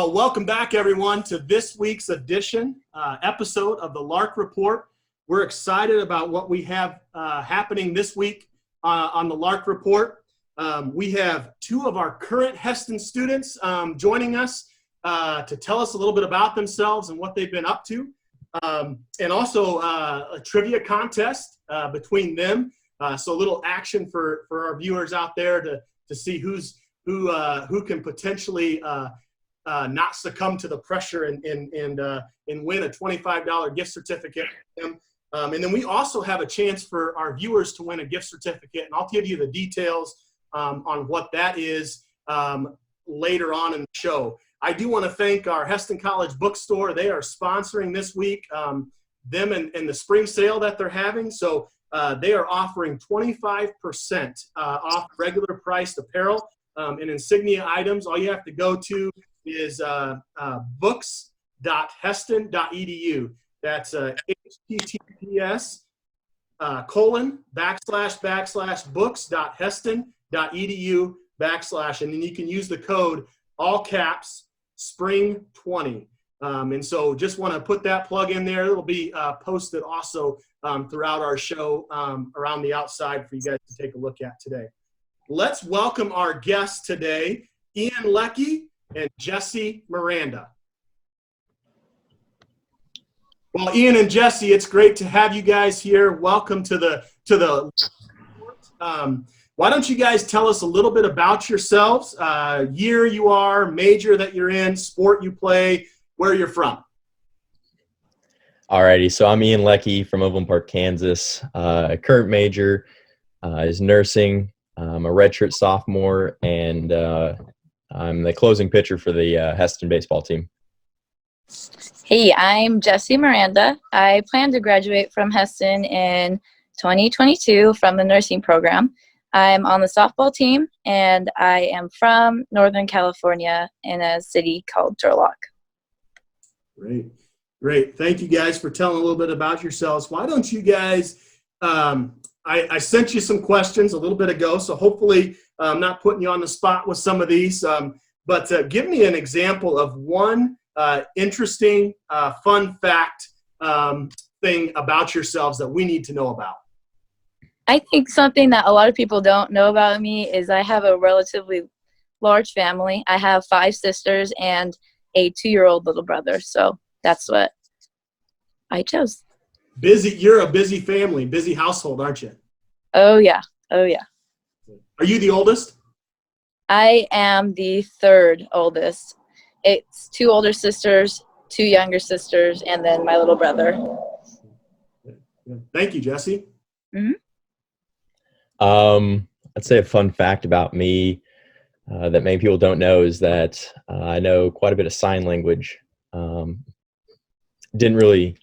Well, welcome back, everyone, to this week's episode of the Lark Report. We're excited about what we have happening this week on the Lark Report. We have two of our current Heston students joining us to tell us a little bit about themselves and what they've been up to, and also a trivia contest between them. So a little action for our viewers out there to see who can potentially not succumb to the pressure and win a $25 gift certificate. And then we also have a chance for our viewers to win a gift certificate, and I'll give you the details on what that is later on in the show. I do want to thank our Heston College bookstore. They are sponsoring this week, them and the spring sale that they're having. So they are offering 25% off regular priced apparel and insignia items. All you have to go to is books.heston.edu. That's https://books.heston.edu/ and then you can use the code all caps spring20. And so just want to put that plug in there. It'll be posted also throughout our show around the outside for you guys to take a look at today. Let's welcome our guests today, Ian Leckie and Jesse Miranda. Well, Ian and Jesse, it's great to have you guys here. Welcome to the why don't you guys tell us a little bit about yourselves, year you are, major that you're in, sport you play, where you're from. Alrighty, so I'm Ian Leckie from Overland Park, Kansas. Current major is nursing. I'm a redshirt sophomore, and I'm the closing pitcher for the Heston baseball team. Hey, I'm Jesse Miranda. I plan to graduate from Heston in 2022 from the nursing program. I'm on the softball team, and I am from Northern California in a city called Turlock. Great. Thank you guys for telling a little bit about yourselves. Why don't you guys, I sent you some questions a little bit ago, so hopefully I'm not putting you on the spot with some of these, but give me an example of one interesting, fun fact thing about yourselves that we need to know about. I think something that a lot of people don't know about me is I have a relatively large family. I have 5 sisters and a 2-year-old little brother, so that's what I chose. You're a busy family, busy household, aren't you? Oh yeah. Are you the oldest? I am the 3rd oldest. It's 2 older sisters, 2 younger sisters, and then my little brother. Thank you, Jesse. Mm-hmm. I'd say a fun fact about me that many people don't know is that I know quite a bit of sign language. Didn't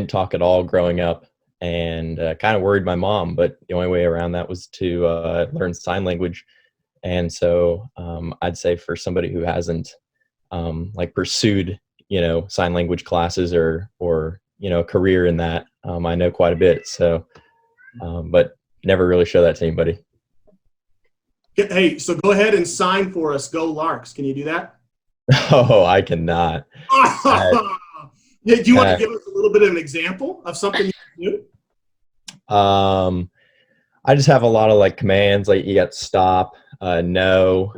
talk at all growing up, and kind of worried my mom, but the only way around that was to learn sign language. And so I'd say for somebody who hasn't pursued, sign language classes or a career in that, I know quite a bit. So, but never really show that to anybody. Hey, so go ahead and sign for us. Go Larks. Can you do that? Oh, I cannot. Yeah, do you want to give us a little bit of an example of something you do? I just have a lot of commands, like you got stop, no,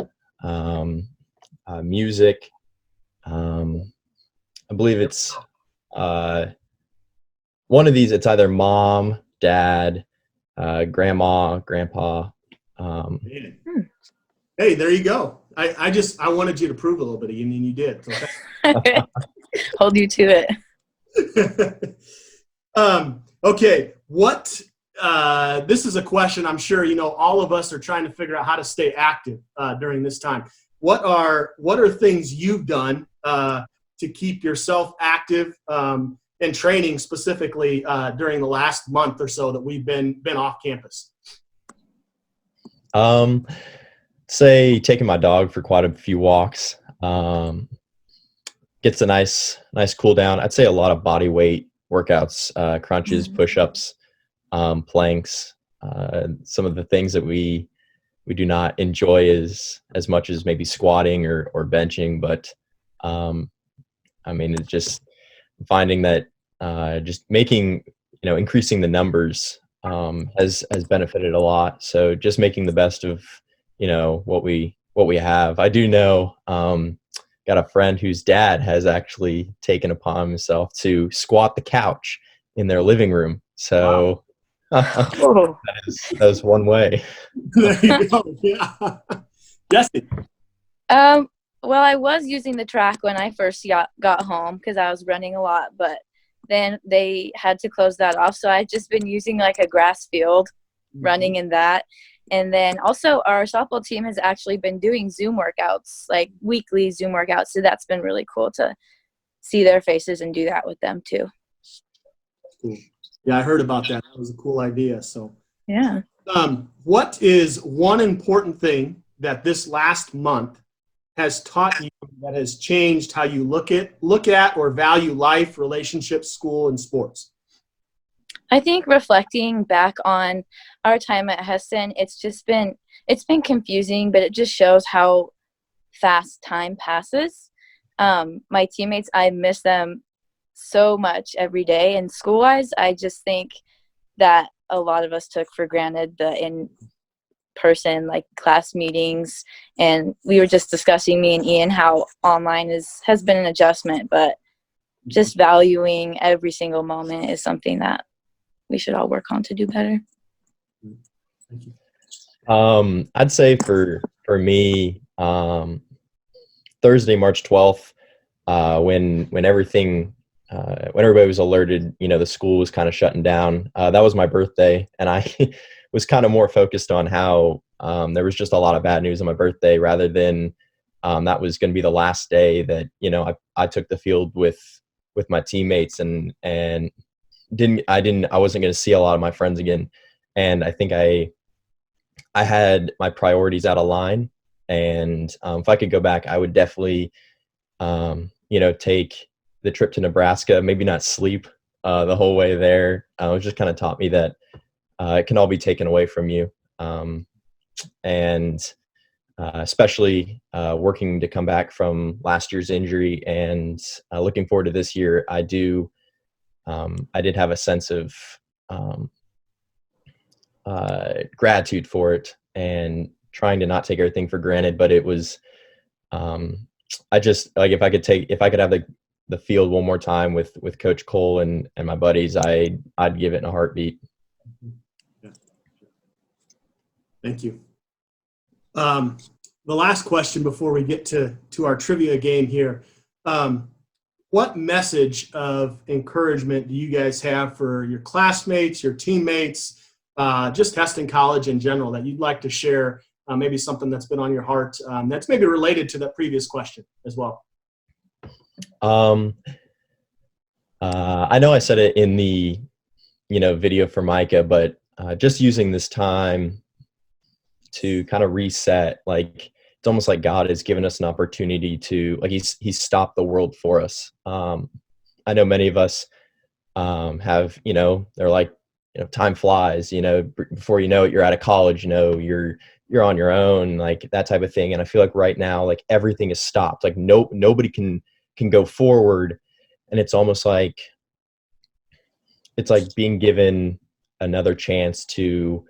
music. I believe it's one of these. It's either mom, dad, grandma, grandpa. Hey, there you go. I wanted you to prove a little bit, and you did. So Hold you to it. Okay. This is a question I'm sure all of us are trying to figure out how to stay active during this time. What are things you've done to keep yourself active and training specifically during the last month or so that we've been off campus? Say taking my dog for quite a few walks. Gets a nice cool down. I'd say a lot of body weight workouts, crunches, push-ups, planks, some of the things that we we do not enjoy as much as maybe squatting or benching. But I mean, it's just finding that just making, increasing the numbers has benefited a lot. So just making the best of, what we have. I do know, got a friend whose dad has actually taken upon himself to squat the couch in their living room. So Oh. that is one way. There you go. Yeah. Jesse. Well, I was using the track when I first got home because I was running a lot, but then they had to close that off. So I've just been using like a grass field, running in that. And then also our softball team has actually been doing Zoom workouts, like weekly Zoom workouts. So that's been really cool to see their faces and do that with them too. Cool. Yeah, I heard about that. That was a cool idea. So yeah. What is one important thing that this last month has taught you that has changed how you look at or value life, relationships, school, and sports? I think reflecting back on our time at Heston, it's been confusing, but it just shows how fast time passes. My teammates, I miss them so much every day. And school-wise, I just think that a lot of us took for granted the in-person like class meetings. And we were just discussing, me and Ian, how online has been an adjustment, but just valuing every single moment is something that we should all work on to do better. Thank you. I'd say for me, Thursday, March 12th, when everything, when everybody was alerted, the school was kind of shutting down. That was my birthday, and I was kind of more focused on how there was just a lot of bad news on my birthday, rather than that was going to be the last day that I took the field with my teammates, and I wasn't going to see a lot of my friends again. And I think I had my priorities out of line. And if I could go back, I would definitely, take the trip to Nebraska, maybe not sleep the whole way there. It just kind of taught me that it can all be taken away from you. And especially working to come back from last year's injury and looking forward to this year, I did have a sense of gratitude for it and trying to not take everything for granted. But it was, I just like, if I could have the field one more time with Coach Cole and my buddies, I'd give it in a heartbeat. Yeah. Thank you. The last question before we get to our trivia game here. What message of encouragement do you guys have for your classmates, your teammates, just Heston College in general, that you'd like to share? Maybe something that's been on your heart that's maybe related to that previous question as well. I know I said it in the video for Micah, but just using this time to kind of reset, like it's almost like God has given us an opportunity to, like, he's stopped the world for us. I know many of us have, they're like, time flies, before you know it, you're out of college, you're on your own, like that type of thing. And I feel like right now, like everything is stopped, like nobody can go forward. And it's almost like, it's like being given another chance to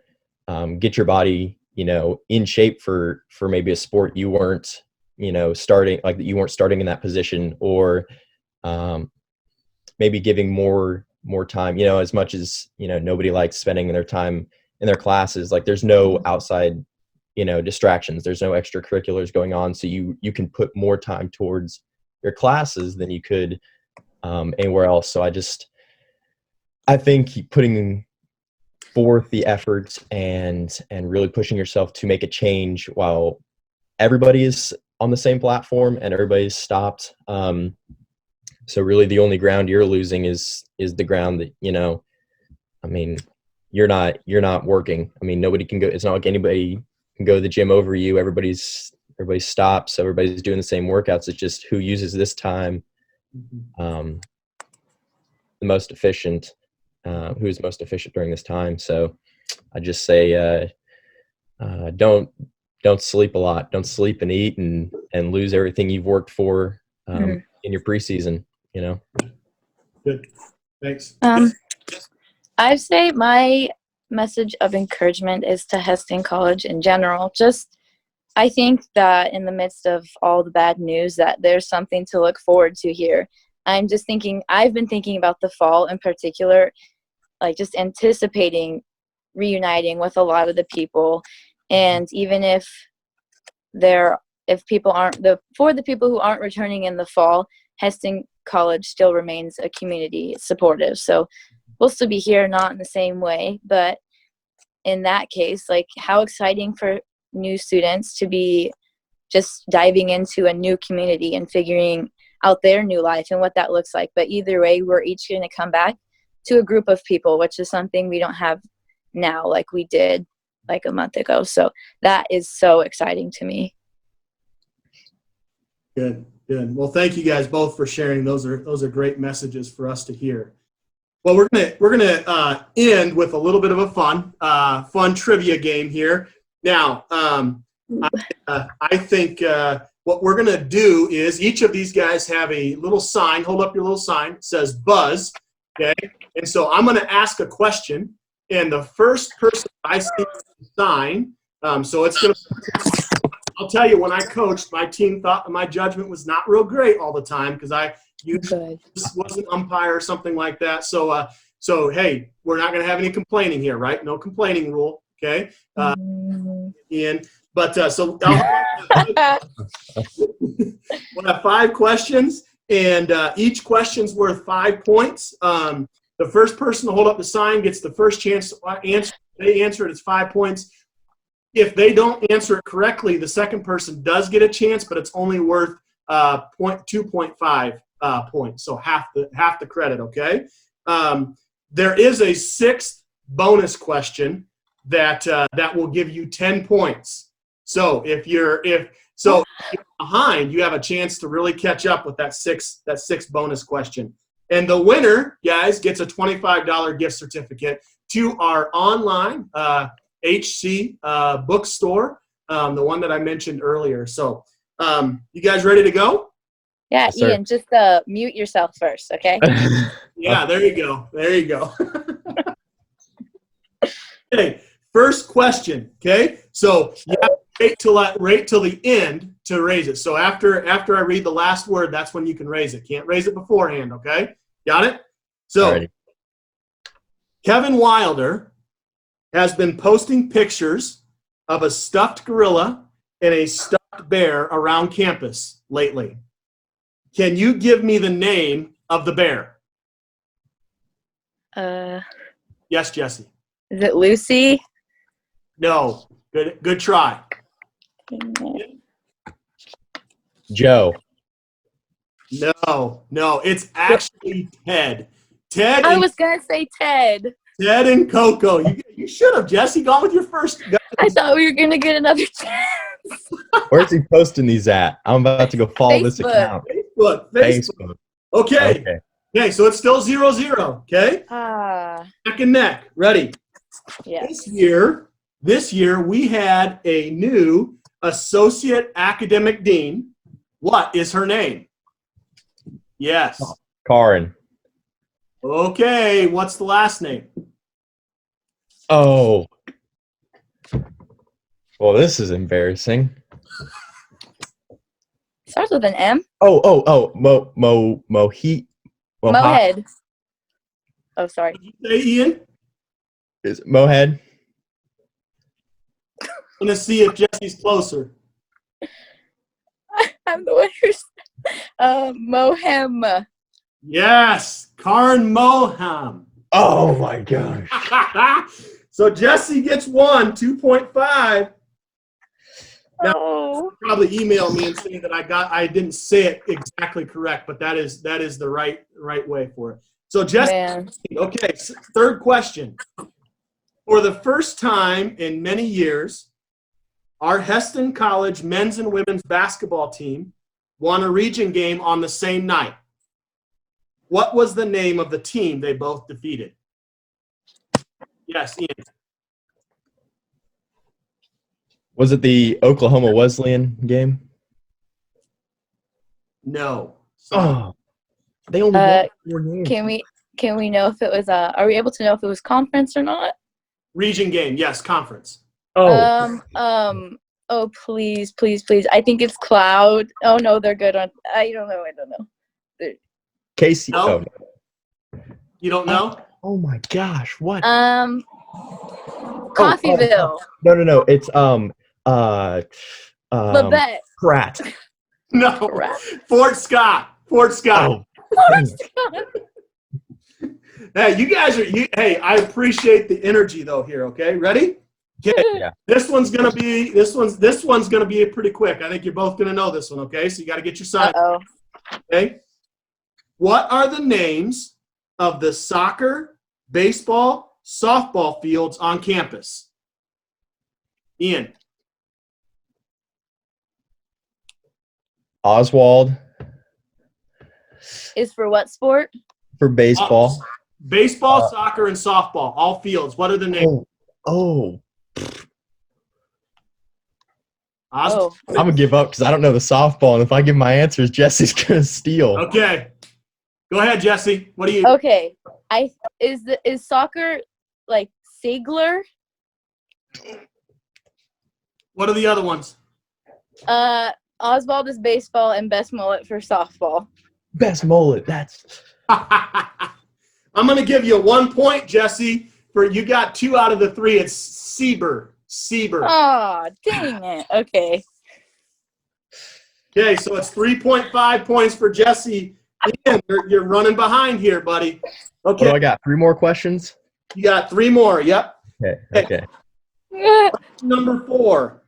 get your body, in shape for maybe a sport you weren't, starting, like you weren't starting in that position, or maybe giving more time, as much as, nobody likes spending their time in their classes. Like there's no outside, distractions. There's no extracurriculars going on. So you can put more time towards your classes than you could anywhere else. So I think putting forth the effort and really pushing yourself to make a change while everybody is on the same platform and everybody's stopped. So really the only ground you're losing is the ground that, I mean, you're not working. I mean, nobody can go. It's not like anybody can go to the gym over you. Everybody stops. Everybody's doing the same workouts. It's just who uses this time the most efficient, who is most efficient during this time. So I just say, don't sleep a lot. Don't sleep and eat and lose everything you've worked for in your preseason. You know. Good. Thanks. I'd say my message of encouragement is to Heston College in general. Just, I think that in the midst of all the bad news, that there's something to look forward to here. I've been thinking about the fall in particular, like just anticipating reuniting with a lot of the people. And even if for the people who aren't returning in the fall, Heston College still remains a community supportive. So we'll still be here, not in the same way, but in that case, like, how exciting for new students to be just diving into a new community and figuring out their new life and what that looks like. But either way, we're each going to come back to a group of people, which is something we don't have now like we did like a month ago. So that is so exciting to me. Good. Well, thank you guys both for sharing. Those are great messages for us to hear. Well, we're gonna end with a little bit of a fun trivia game here. Now, I think what we're gonna do is each of these guys have a little sign. Hold up your little sign. It says Buzz. Okay. And so I'm gonna ask a question, and the first person I see the sign. So it's gonna. I'll tell you, when I coached, my team thought my judgment was not real great all the time because I usually was an umpire or something like that. So, hey, we're not going to have any complaining here, right? No complaining rule, okay? Ian, but so we'll have 5 questions, and each question's worth 5 points. The first person to hold up the sign gets the first chance to answer. They answer it, it's 5 points. If they don't answer it correctly, the second person does get a chance, but it's only worth 2.5 points, so half the credit. Okay. There is a 6th bonus question that will give you 10 points. So if you're behind, you have a chance to really catch up with that sixth bonus question. And the winner, guys, gets a $25 gift certificate to our online HC bookstore, the one that I mentioned earlier. So you guys ready to go? Yeah, Yes, Ian, just mute yourself first, okay? Yeah, there you go. Okay, first question. Okay, so you have to wait till the end to raise it. So after I read the last word, that's when you can raise it. Can't raise it beforehand. Okay, got it? So Alrighty. Kevin Wilder has been posting pictures of a stuffed gorilla and a stuffed bear around campus lately. Can you give me the name of the bear? Yes, Jesse. Is it Lucy? No. Good try. Joe. No. It's actually Ted. I was going to say Ted. Ted and Coco. You should have, Jesse, gone with your first. I thought we were going to get another chance. Where's he posting these at? I'm about to go follow this account. Facebook. Okay, so it's still 0-0. Okay. Neck and neck. Ready? Yeah. This year we had a new associate academic dean. What is her name? Yes. Karin. Okay. What's the last name? Oh. Well, this is embarrassing. Starts with an M. Mohead. Oh, sorry. Did you say, Ian? Is it Mohead? I'm going to see if Jesse's closer. I'm the winner. Mohem. Yes. Karin Moham. Oh, my gosh. So Jesse gets 2.5. Now, probably email me and say that I didn't say it exactly correct, but that is the right way for it. So Jesse, okay, third question. For the first time in many years, our Heston College men's and women's basketball team won a region game on the same night. What was the name of the team they both defeated? Yes, Ian. Was it the Oklahoma Wesleyan game? No. Sorry. Oh, they only won 4 games. Can we know if it was are we able to know if it was conference or not? Region game, yes, conference. Oh, Oh, please. I think it's Cloud. Oh no, they're good on. I don't know. Casey. No? Oh, You don't know? oh my gosh, what? Coffeeville. No. It's Labette. Pratt. No. Crap. Fort Scott. Fort Scott. Oh, Hey, you guys are. Hey, I appreciate the energy though here. Okay, ready? Okay. Yeah. This one's gonna be pretty quick. I think you're both gonna know this one. Okay, so you got to get your sign. Uh-oh. Okay. What are the names of the soccer, baseball, softball fields on campus? Ian. Oswald Is for what sport? for baseball. Baseball, soccer, and softball. All fields. What are the names? Oh. Oswald? Oh. I'm gonna give up because I don't know the softball, and if I give my answers, Jesse's gonna steal. Okay. Go ahead, Jesse. What do you? Okay. Is soccer like Sigler? What are the other ones? Oswald is baseball and Best Mullet for softball. Best mullet. That's. I'm going to give you 1 point, Jesse. For you got 2 out of the 3. It's Sieber. Oh, dang it. Okay. Okay, so it's 3.5 points for Jesse. Ian, you're running behind here, buddy. What do Okay, I got? 3 more questions? you got 3 more. Yep. Okay. Number 4.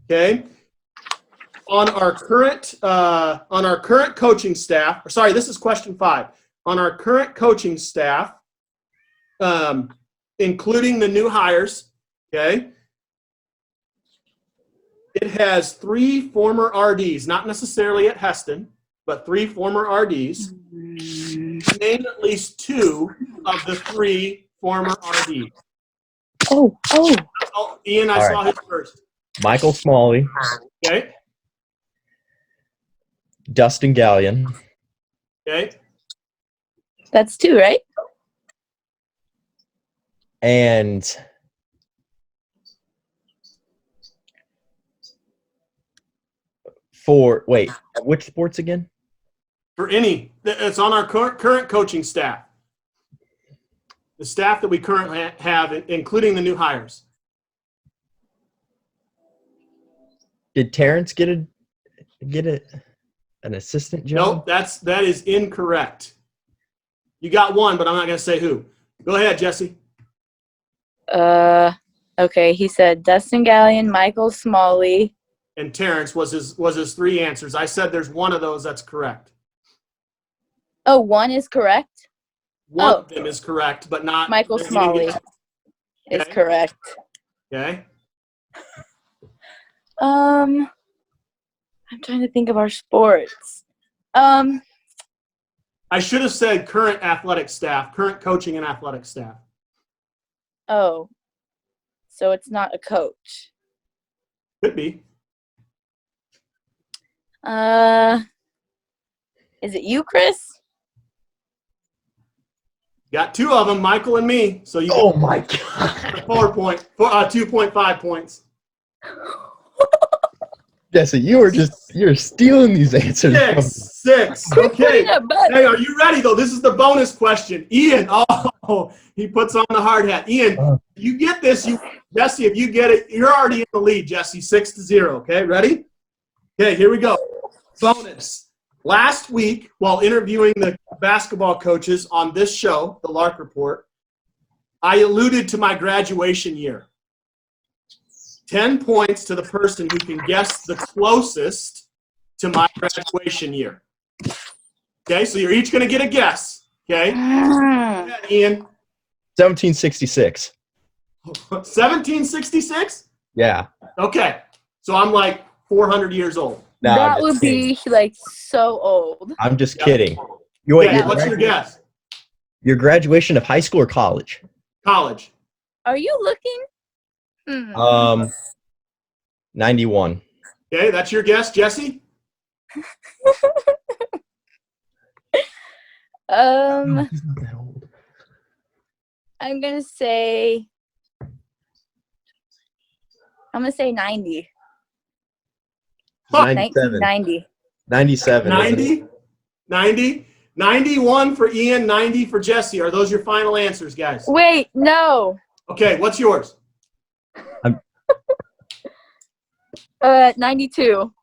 Okay. On our current coaching staff. Sorry, this is question 5. On our current coaching staff, including the new hires. Okay. It has 3 former RDs, not necessarily at Heston, but 3 former RDs. Name at least 2 of the 3 former RDs. Oh. Oh, Ian, I saw his first. Michael Smalley, Okay. Dustin Gallion, Okay. That's 2, right? and which sports again? For any, it's on our current coaching staff. The staff that we currently have, including the new hires. Did Terrence get an assistant job? Nope, that is incorrect. You got 1, but I'm not going to say who. Go ahead, Jesse. Okay. He said Dustin Gallion, Michael Smalley. And Terrence was his 3 answers. I said there's 1 of those that's correct. Oh, 1 is correct? One of them is correct, but not Michael Smalley is correct. Okay. I'm trying to think of our sports. I should have said current athletic staff, current coaching and athletic staff. Oh, so it's not a coach. Could be. Is it you, Chris? Got 2 of them, Michael and me. So you Oh my God. 2.5 points. Jesse, you're stealing these answers. 6. Okay. Hey, are you ready though? This is the bonus question. Ian, he puts on the hard hat. Ian, you get this, Jesse, if you get it, you're already in the lead, Jesse, 6-0. Okay, ready? Okay, here we go. Bonus. Last week, while interviewing the basketball coaches on this show, the Lark Report, I alluded to my graduation year. 10 points to the person who can guess the closest to my graduation year. Okay, so you're each going to get a guess. Okay? Go ahead, Ian. 1766. 1766? Yeah. Okay, so I'm like 400 years old. No, That would be like so old. I'm just kidding. What's your guess? Your graduation of high school or college? College. Are you looking? 91. Okay, that's your guess, Jesse? He's not that old. I'm gonna say 90. 1990. 97. 90? 90? 91 for Ian, 90 for Jesse. Are those your final answers, guys? Wait, no. Okay, what's yours? 92.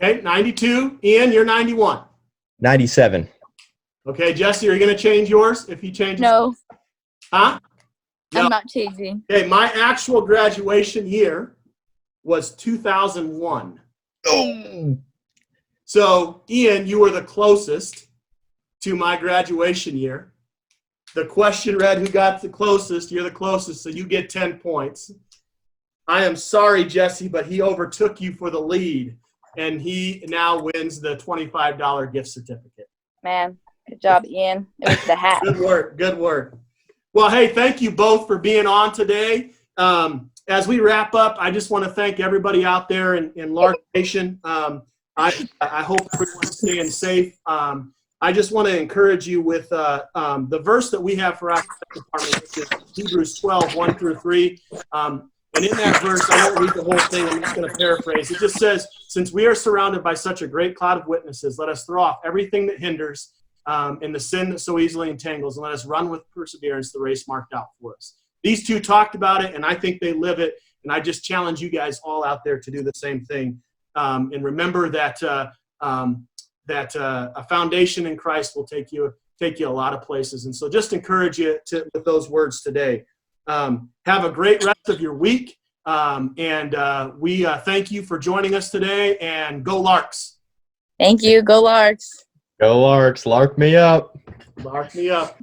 Okay, 92. Ian, you're 91. 97. Okay, Jesse, are you going to change yours if he changes? No, Huh? No. I'm not changing. Okay, my actual graduation year was 2001. Oh. So, Ian, you were the closest to my graduation year. The question read, who got the closest? You're the closest, so you get 10 points. I am sorry, Jesse, but he overtook you for the lead, and he now wins the $25 gift certificate. Man, good job, Ian. It was the hat. Good work. Good work. Well, hey, thank you both for being on today. As we wrap up, I just want to thank everybody out there in Lark Nation. I hope everyone's staying safe. I just want to encourage you with the verse that we have for our department, which is Hebrews 12, 1 through 3. And in that verse, I won't read the whole thing. I'm just going to paraphrase. It just says, since we are surrounded by such a great cloud of witnesses, let us throw off everything that hinders and the sin that so easily entangles, and let us run with perseverance the race marked out for us. These two talked about it, and I think they live it. And I just challenge you guys all out there to do the same thing. And remember that a foundation in Christ will take you a lot of places. And so just encourage you with those words today. Have a great rest of your week. And we thank you for joining us today, and go Larks. Thank you. Go Larks. Go Larks. Lark me up. Lark me up.